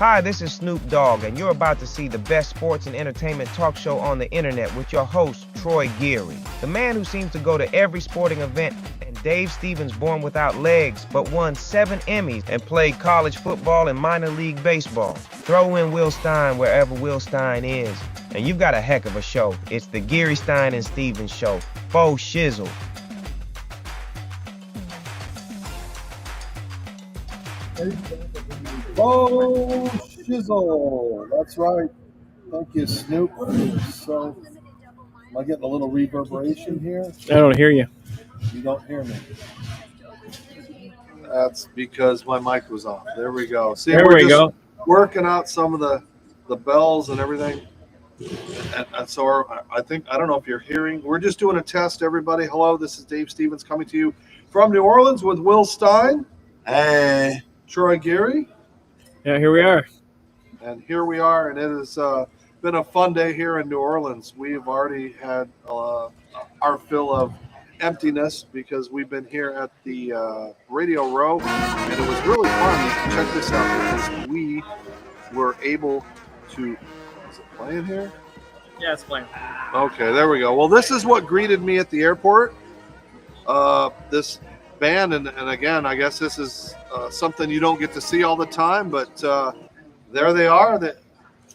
Hi, this is Snoop Dogg, and you're about to see the best sports and entertainment talk show on the internet with your host, Troy Geary. The man who seems to go to every sporting event, and Dave Stevens born without legs, but won 7 Emmys and played college football and minor league baseball. Throw in Will Stein wherever Will Stein is, and you've got a heck of a show. It's the Geary, Stein, and Stevens Show. Faux shizzle. Oh, shizzle. That's right. Thank you, Snoop. So, am I getting a little reverberation here? I don't hear you. You don't hear me. That's because my mic was off. There we go. See, There we're we just go. working out some of the bells and everything. And so I don't know if you're hearing. We're just doing a test, everybody. Hello, this is Dave Stevens coming to you from New Orleans with Will Stein. Hey. Troy Geary. Yeah, here we are. And here we are, and it has been a fun day here in New Orleans. We've already had our fill of emptiness because we've been here at the Radio Row, and it was really fun. Check this out, because we were able to. Is it playing here? Yeah, it's playing. Okay, there we go. Well, this is what greeted me at the airport. This band, and again, I guess this is something you don't get to see all the time, but there they are. That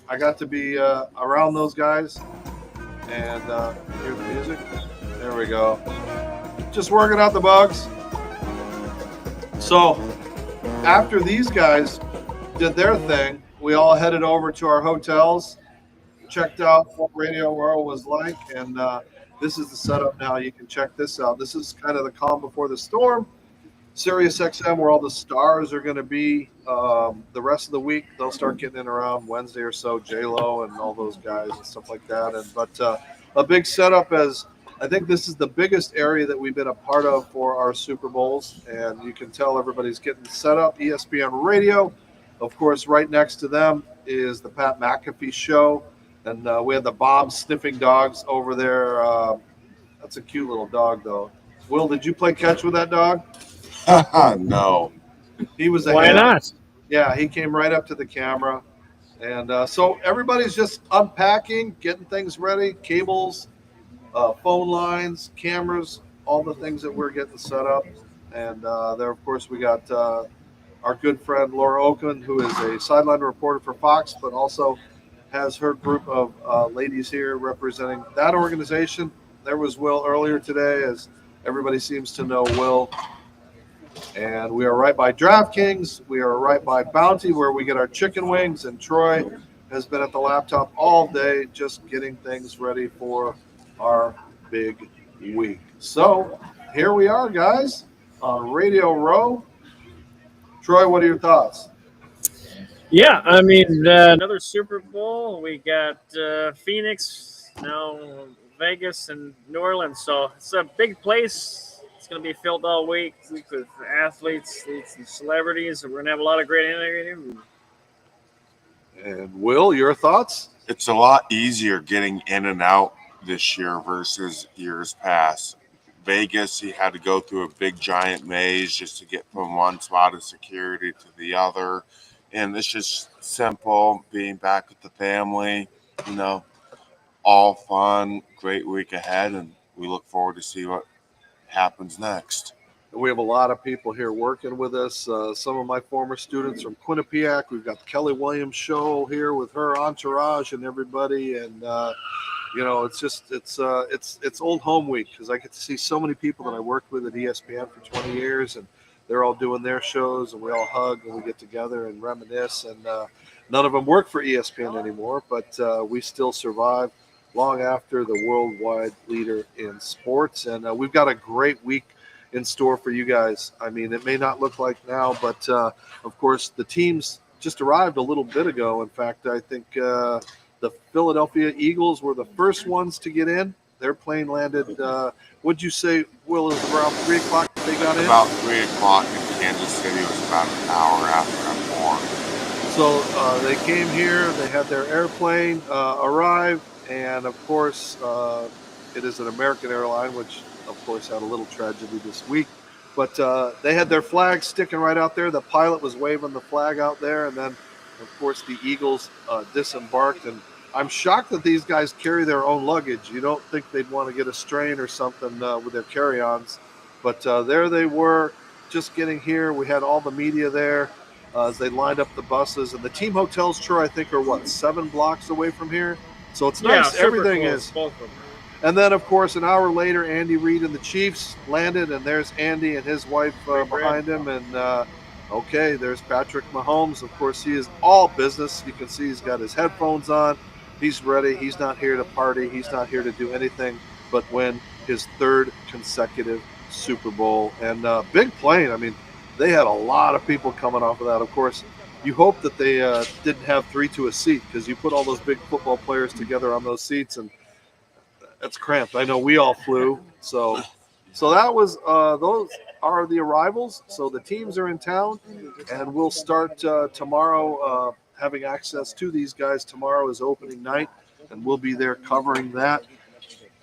I got to be around those guys, and hear the music. There we go. Just working out the bugs. So after these guys did their thing, we all headed over to our hotels, checked out what Radio Row was like, and this is the setup now. You can check this out. This is kind of the calm before the storm. Sirius XM, where all the stars are going to be the rest of the week. They'll start getting in around Wednesday or so. J-Lo and all those guys and stuff like that. But a big setup, as I think this is the biggest area that we've been a part of for our Super Bowls. And you can tell everybody's getting set up. ESPN Radio, of course, right next to them is the Pat McAfee Show. And we had the Bob sniffing dogs over there. That's a cute little dog, though. Will, did you play catch with that dog? No. He was a Why hand. not? Yeah, he came right up to the camera. And so everybody's just unpacking, getting things ready, cables, phone lines, cameras, all the things that we're getting set up. And there, of course, we got our good friend Laura Oakland, who is a sideline reporter for Fox, but also has her group of ladies here representing that organization. There was Will earlier today, as everybody seems to know Will. And we are right by DraftKings. We are right by Bounty, where we get our chicken wings. And Troy has been at the laptop all day just getting things ready for our big week. So here we are, guys, on Radio Row. Troy, what are your thoughts? Yeah, I mean, another Super Bowl. We got Phoenix, now Vegas, and New Orleans. So it's a big place. It's going to be filled all week with athletes and celebrities. We're going to have a lot of great interviews. And Will, your thoughts? It's a lot easier getting in and out this year versus years past. Vegas, you had to go through a big giant maze just to get from one spot of security to the other. And it's just simple, being back with the family, all fun, great week ahead, and we look forward to see what happens next. We have a lot of people here working with us. Some of my former students from Quinnipiac. We've got the Kelly Williams show here with her entourage and everybody, and it's old home week because I get to see so many people that I worked with at ESPN for 20 years, and they're all doing their shows, and we all hug and we get together and reminisce. And none of them work for ESPN anymore, but we still survive long after the worldwide leader in sports. And we've got a great week in store for you guys. I mean, it may not look like now, but of course the teams just arrived a little bit ago. In fact, I think the Philadelphia Eagles were the first ones to get in. Their plane landed, what'd you say, Will, it was around 3 o'clock they got in? About 3 o'clock in Kansas City. It was about an hour after I'm born. So they came here, they had their airplane arrive, and of course it is an American airline, which of course had a little tragedy this week. But they had their flag sticking right out there. The pilot was waving the flag out there, and then Of course, the Eagles disembarked, and I'm shocked that these guys carry their own luggage. You don't think they'd want to get a strain or something with their carry-ons, but there they were, just getting here. We had all the media there as they lined up the buses, and the team hotels, Troy, I think are 7 blocks away from here. So it's nice. super Everything close, is. both of them. And then, of course, an hour later, Andy Reid and the Chiefs landed, and there's Andy and his wife behind him. And, okay, there's Patrick Mahomes. Of course, he is all business. You can see he's got his headphones on. He's ready. He's not here to party. He's not here to do anything but win his 3rd consecutive Super Bowl. And big plane. I mean, they had a lot of people coming off of that. Of course, you hope that they didn't have 3 to a seat, because you put all those big football players together on those seats, and that's cramped. I know we all flew. So that was those are the arrivals. So the teams are in town, and we'll start tomorrow having access to these guys. Tomorrow is opening night, and we'll be there covering that.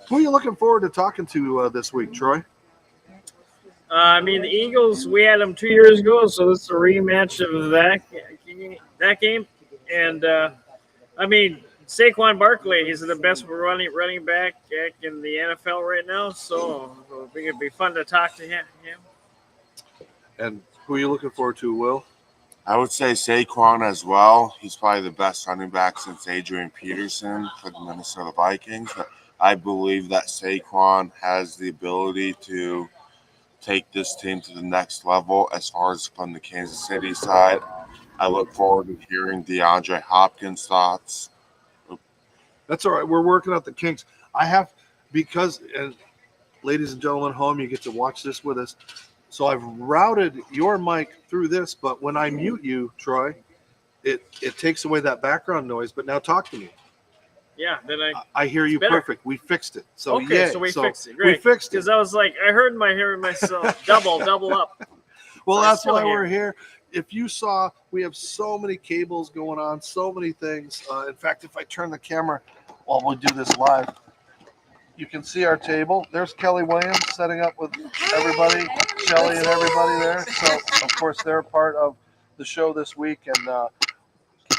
Who are you looking forward to talking to this week, Troy? I mean, the Eagles, we had them 2 years ago, so this is a rematch of that game. And, I mean, Saquon Barkley, he's the best running back in the NFL right now, so it'd be fun to talk to him. And who are you looking forward to, Will? I would say Saquon as well. He's probably the best running back since Adrian Peterson for the Minnesota Vikings. But I believe that Saquon has the ability to take this team to the next level as far as from the Kansas City side. I look forward to hearing DeAndre Hopkins' thoughts. That's all right. We're working out the kinks. And ladies and gentlemen at home, you get to watch this with us. So I've routed your mic through this, but when I mute you, Troy, it takes away that background noise. But now talk to me. Yeah, then I hear you better. Perfect. We fixed it. So okay, yeah, so we fixed it. Great. We fixed it. Because I was like, I heard myself double up. Well, I'm that's still why here. we're here. If you saw, we have so many cables going on, so many things. In fact, if I turn the camera while we do this live, you can see our table. There's Kelly Williams setting up with everybody, Shelly and everybody there. So, of course, they're a part of the show this week. And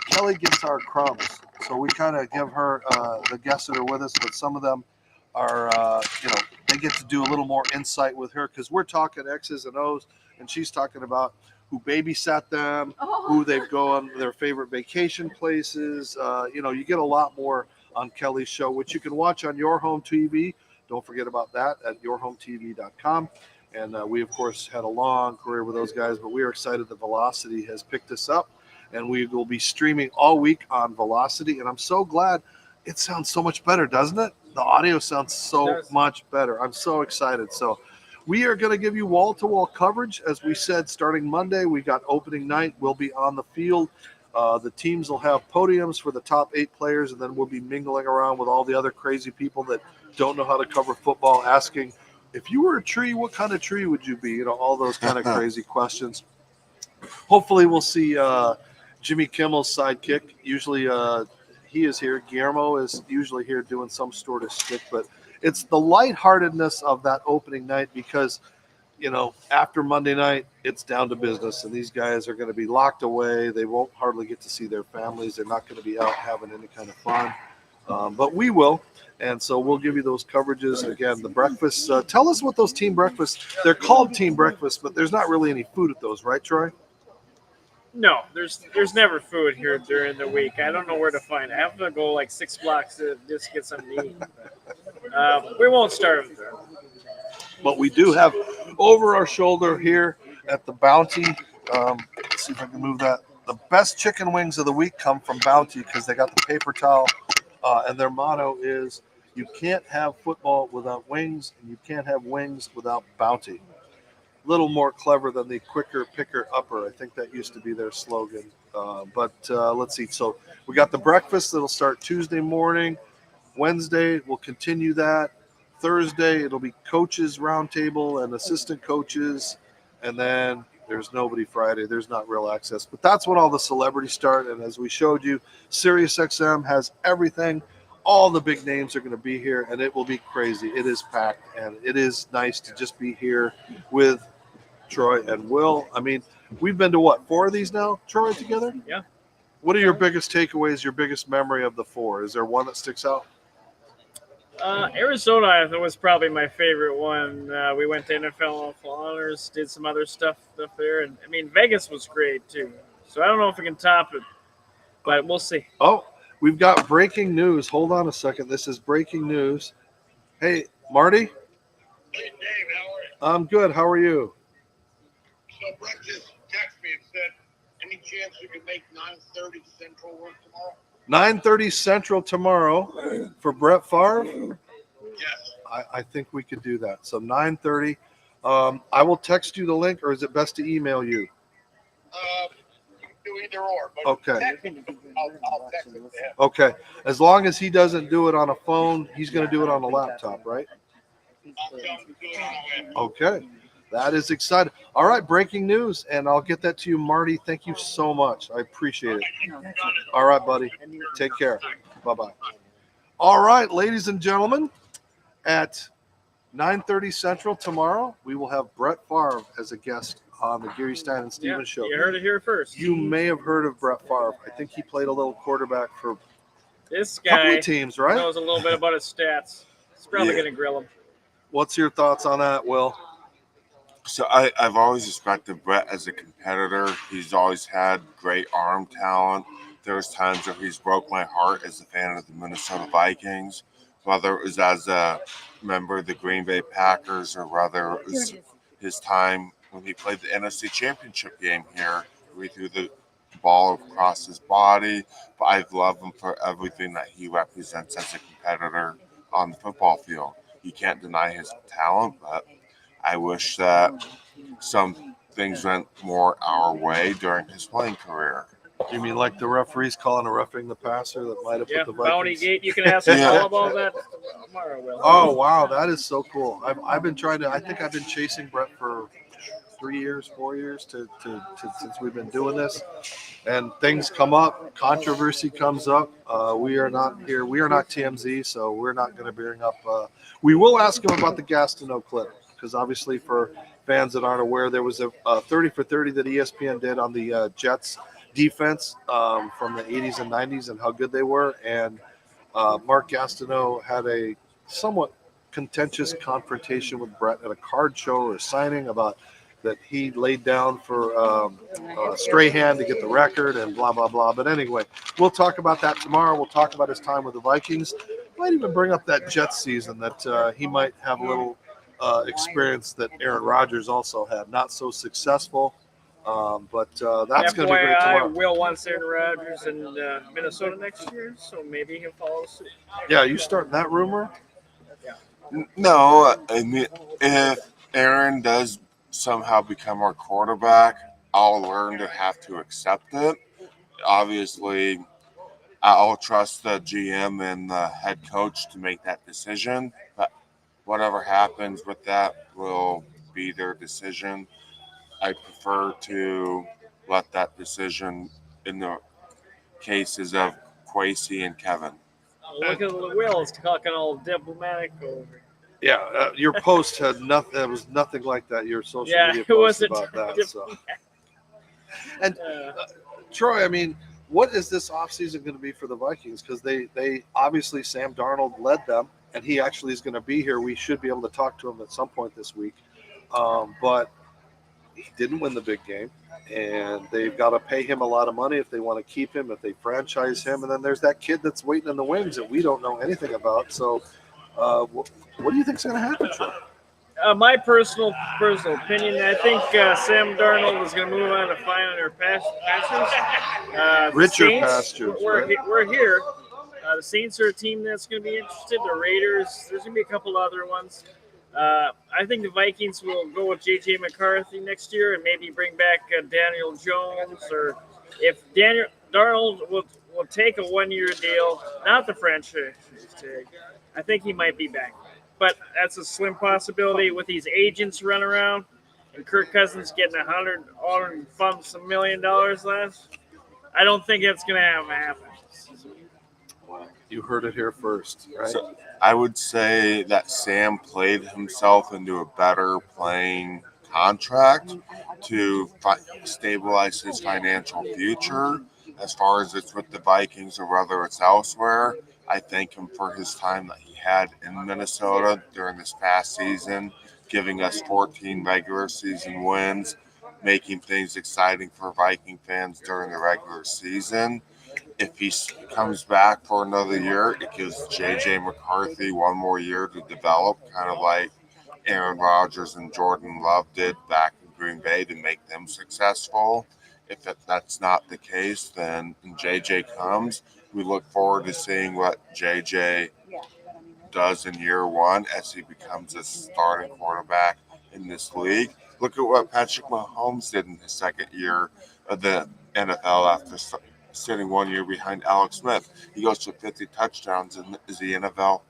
Kelly gets our crumbs. So we kind of give her the guests that are with us, but some of them are, they get to do a little more insight with her, because we're talking X's and O's, and she's talking about who babysat them, who they've gone, their favorite vacation places. You get a lot more on Kelly's show, which you can watch on Your Home TV. Don't forget about that at yourhometv.com. And we, of course, had a long career with those guys, but we are excited that Velocity has picked us up, and we will be streaming all week on Velocity. And I'm so glad. It sounds so much better, doesn't it? The audio sounds so much better. I'm so excited. So we are going to give you wall-to-wall coverage. As we said, starting Monday, we got opening night. We'll be on the field. The teams will have podiums for the top 8 players, and then we'll be mingling around with all the other crazy people that don't know how to cover football, asking, if you were a tree, what kind of tree would you be? All those kind of crazy questions. Hopefully we'll see Jimmy Kimmel's sidekick. Usually he is here. Guillermo is usually here doing some sort of stick, but it's the lightheartedness of that opening night, because after Monday night, it's down to business, and these guys are going to be locked away. They won't hardly get to see their families. They're not going to be out having any kind of fun, but we will. And so we'll give you those coverages. Again, the breakfast. Tell us what those team breakfasts, they're called team breakfast, but there's not really any food at those, right, Troy? No, there's never food here during the week. I don't know where to find it. I have to go like 6 blocks to just get something to eat. But, we won't starve there. But we do have over our shoulder here at the Bounty. Let's see if I can move that. The best chicken wings of the week come from Bounty, because they got the paper towel, and their motto is, you can't have football without wings, and you can't have wings without Bounty. A little more clever than the quicker, picker, upper. I think that used to be their slogan. But let's see. So we got the breakfast that'll start Tuesday morning. Wednesday, we'll continue that. Thursday, it'll be coaches roundtable and assistant coaches. And then there's nobody Friday. There's not real access. But that's when all the celebrities start. And as we showed you, SiriusXM has everything. All the big names are going to be here, and it will be crazy. It is packed, and it is nice to just be here with Troy and Will. I mean, we've been to, 4 of these now, Troy, together? Yeah. What are your biggest takeaways, your biggest memory of the 4? Is there one that sticks out? Arizona, I thought, was probably my favorite one. We went to NFL Honors, did some other stuff up there, and I mean Vegas was great too. So I don't know if we can top it, but we'll see. Oh, we've got breaking news. Hold on a second. This is breaking news. Hey, Marty. Hey, Dave, how are you? I'm good. How are you? So Brett just texted me and said, any chance you can make 9:30 Central work tomorrow? 9:30 Central tomorrow for Brett Favre. Yes. I think we could do that. So 9:30. I will text you the link, or is it best to email you? You can do either or. But Okay. text me, I'll text it to him. Okay. As long as he doesn't do it on a phone, he's going to do it on a laptop, right? I'll tell him to do it on the web. Okay. That is exciting. All right, breaking news, and I'll get that to you, Marty. Thank you so much. I appreciate it. All right, buddy. Take care. Bye-bye. All right, ladies and gentlemen, at 9:30 Central tomorrow, we will have Brett Favre as a guest on the Gary Stein and Stevens Show. You heard it here first. You may have heard of Brett Favre. I think he played a little quarterback for This a couple guy of teams, right? knows a little bit about his stats. He's probably Yeah. going to grill him. What's your thoughts on that, Will? So I've always respected Brett as a competitor. He's always had great arm talent. There's times where he's broke my heart as a fan of the Minnesota Vikings, whether it was as a member of the Green Bay Packers or whether it was his time when he played the NFC Championship game here. We threw the ball across his body, but I've loved him for everything that he represents as a competitor on the football field. You can't deny his talent, but I wish that some things went more our way during his playing career. You mean like the referees calling a roughing the passer that might have Yeah, put the Vikings? Bounty Gate. You can ask him Yeah. all about that tomorrow, Will. Oh wow, that is so cool. I've been trying to. I think I've been chasing Brett for 3 years, 4 years to since we've been doing this, and things come up, controversy comes up. We are not here. We are not TMZ, so we're not going to bring up. We will ask him about the Gastineau clip because obviously for fans that aren't aware, there was a 30 for 30 that ESPN did on the Jets defense from the 80s and 90s and how good they were, and Mark Gastineau had a somewhat contentious confrontation with Brett at a card show or a signing about that he laid down for Strahan to get the record and blah, blah, blah. But anyway, we'll talk about that tomorrow. We'll talk about his time with the Vikings. Might even bring up that Jets season that he might have a little experience that Aaron Rodgers also had. Not so successful, but that's going to be great FYI, tomorrow. Will wants Aaron Rodgers in Minnesota next year, so maybe he'll follow suit. Yeah, you starting that rumor? No, I mean, if Aaron does somehow become our quarterback, I'll learn to have to accept it. Obviously, I'll trust the GM and the head coach to make that decision, but whatever happens with that will be their decision. I prefer to let that decision in the cases of Kwesi and Kevin. Look at Will is talking all diplomatic over. Yeah, your post had nothing. It was nothing like that. Your social Yeah, media it post wasn't about that. So. And Uh, Troy, I mean, what is this offseason going to be for the Vikings? Because they obviously Sam Darnold led them, and he actually is going to be here. We should be able to talk to him at some point this week. But he didn't win the big game, and they've got to pay him a lot of money if they want to keep him, if they franchise him. And then there's that kid that's waiting in the wings that we don't know anything about. So what do you think is going to happen, Troy? my personal opinion, I think Sam Darnold is going to move on to finer pastures. Richer Saints, pastures, We're, right? we're here. The Saints are a team that's going to be interested. The Raiders, there's going to be a couple other ones. I think the Vikings will go with J.J. McCarthy next year and maybe bring back Daniel Jones. Or if Daniel Darnold will take a 1-year deal, not the franchise tag, I think he might be back. But that's a slim possibility with these agents running around and Kirk Cousins getting $100 million last. I don't think that's going to happen. You heard it here first, right? So I would say that Sam played himself into a better playing contract to stabilize his financial future, as far as it's with the Vikings or whether it's elsewhere, I thank him for his time that he had in Minnesota during this past season, giving us 14 regular season wins, making things exciting for Viking fans during the regular season. If he comes back for another year, it gives J.J. McCarthy one more year to develop, kind of like Aaron Rodgers and Jordan Love did back in Green Bay to make them successful. If that's not the case, then when JJ comes, we look forward to seeing what JJ does in year one as he becomes a starting quarterback in this league. Look at what Patrick Mahomes did in his second year of the NFL after sitting 1 year behind Alex Smith. He goes to 50 touchdowns and is the NFL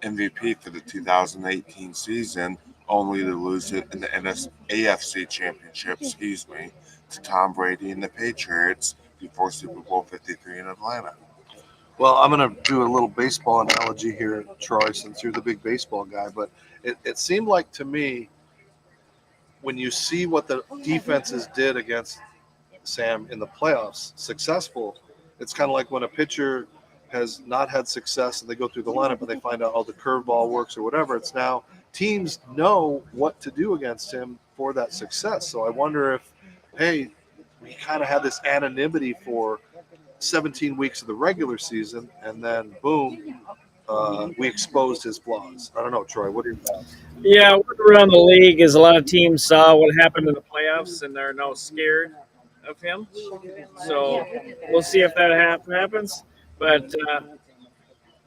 MVP for the 2018 season, only to lose it in the AFC Championship, to Tom Brady and the Patriots before Super Bowl 53 in Atlanta. Well, I'm going to do a little baseball analogy here, Troy, since you're the big baseball guy. But it seemed like to me, when you see what the defenses did against Sam in the playoffs, successful, it's kind of like when a pitcher has not had success and they go through the lineup and they find out, oh, the curveball works or whatever. It's now teams know what to do against him for that success. So I wonder if, hey, we kind of had this anonymity for 17 weeks of the regular season, and then boom, we exposed his flaws. I don't know, Troy, what are your thoughts? Yeah, what around the league is a lot of teams saw what happened in the playoffs, and they're now scared of him. So we'll see if that happens. But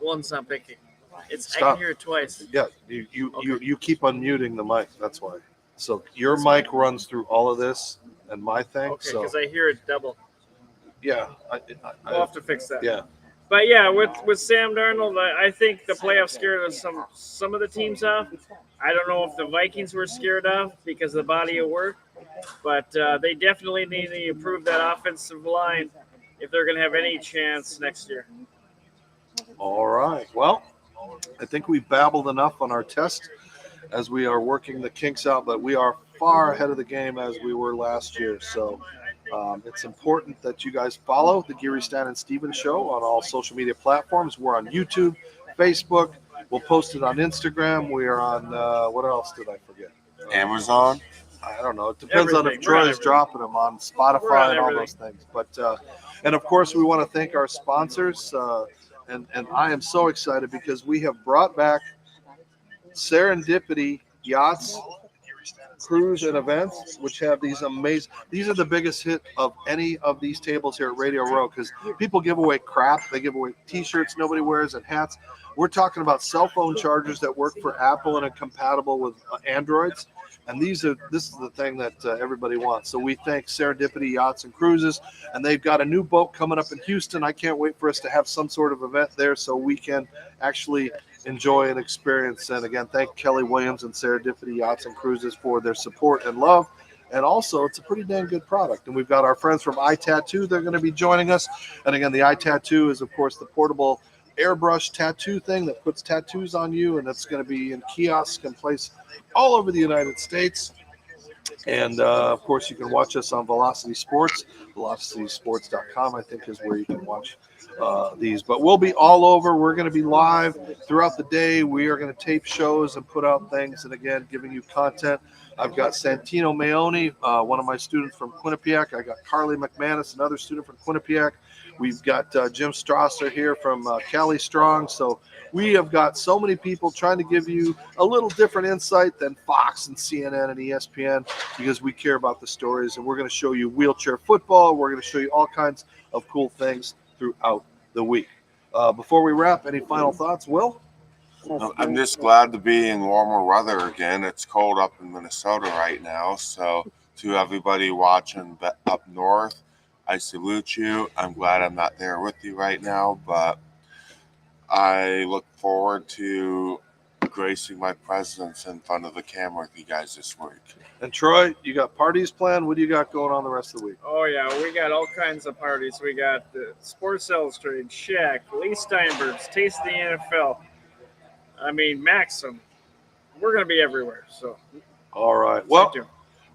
one's not picking. I can hear it twice. Yeah, you keep unmuting the mic. That's why. So your mic runs through all of this and my thing. Okay, so because I hear it double. yeah, We'll have to fix that. yeah. But yeah, with Sam Darnold, I think the playoffs scared some of the teams off. I don't know if the Vikings were scared off because of the body of work, but they definitely need to improve that offensive line if they're going to have any chance next year. All right. Well, I think we babbled enough on our test as we are working the kinks out, but we are far ahead of the game as we were last year. So it's important that you guys follow the Geary, Stan, and Stevens Show on all social media platforms. We're on YouTube, Facebook. We'll post it on Instagram. We are on, what else did I forget? Amazon? I don't know. It depends on if Everything. We're on Troy's dropping them on Spotify We're on and all everything. those things. But and of course, we want to thank our sponsors. And I am so excited because we have brought back Serendipity Yachts, Cruise, and Events, which have these amazing. These are the biggest hit of any of these tables here at Radio Row because people give away crap. They give away T-shirts nobody wears and hats. We're talking about cell phone chargers that work for Apple and are compatible with Androids. And this is the thing that everybody wants. So we thank Serendipity Yachts and Cruises, and they've got a new boat coming up in Houston. I can't wait for us to have some sort of event there so we can actually enjoy and experience. And again, thank Kelly Williams and Serendipity Yachts and Cruises for their support and love. And also, it's a pretty dang good product. And we've got our friends from iTattoo. They're going to be joining us. And again, the iTattoo is, of course, the portable airbrush tattoo thing that puts tattoos on you, and it's going to be in kiosks and place all over the United States. And of course, you can watch us on Velocity Sports. VelocitySports.com, I think, is where you can watch these. But we'll be all over. We're going to be live throughout the day. We are going to tape shows and put out things, and again, giving you content. I've got Santino Maoni, one of my students from Quinnipiac. I got Carly McManus, another student from Quinnipiac. We've got Jim Strasser here from Cali Strong. So we have got so many people trying to give you a little different insight than Fox and CNN and ESPN because we care about the stories. And we're going to show you wheelchair football. We're going to show you all kinds of cool things throughout the week. Before we wrap, any final thoughts, Will? I'm just glad to be in warmer weather again. It's cold up in Minnesota right now. So to everybody watching up north, I salute you. I'm glad I'm not there with you right now, but I look forward to gracing my presence in front of the camera with you guys this week. And Troy, you got parties planned? What do you got going on the rest of the week? Oh, yeah, we got all kinds of parties. We got the Sports Illustrated, Shaq, Lee Steinberg's, Taste of the NFL. I mean, Maxim. We're going to be everywhere. So, all right. Well,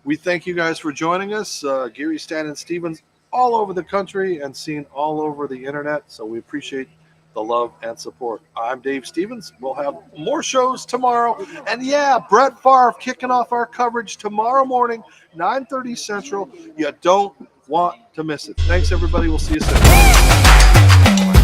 we thank you guys for joining us. Geary, Stan, and Stevens all over the country and seen all over the internet. So we appreciate the love and support. I'm Dave Stevens. We'll have more shows tomorrow. And yeah, Brett Favre kicking off our coverage tomorrow morning, 9:30 Central. You don't want to miss it. Thanks, everybody. We'll see you soon.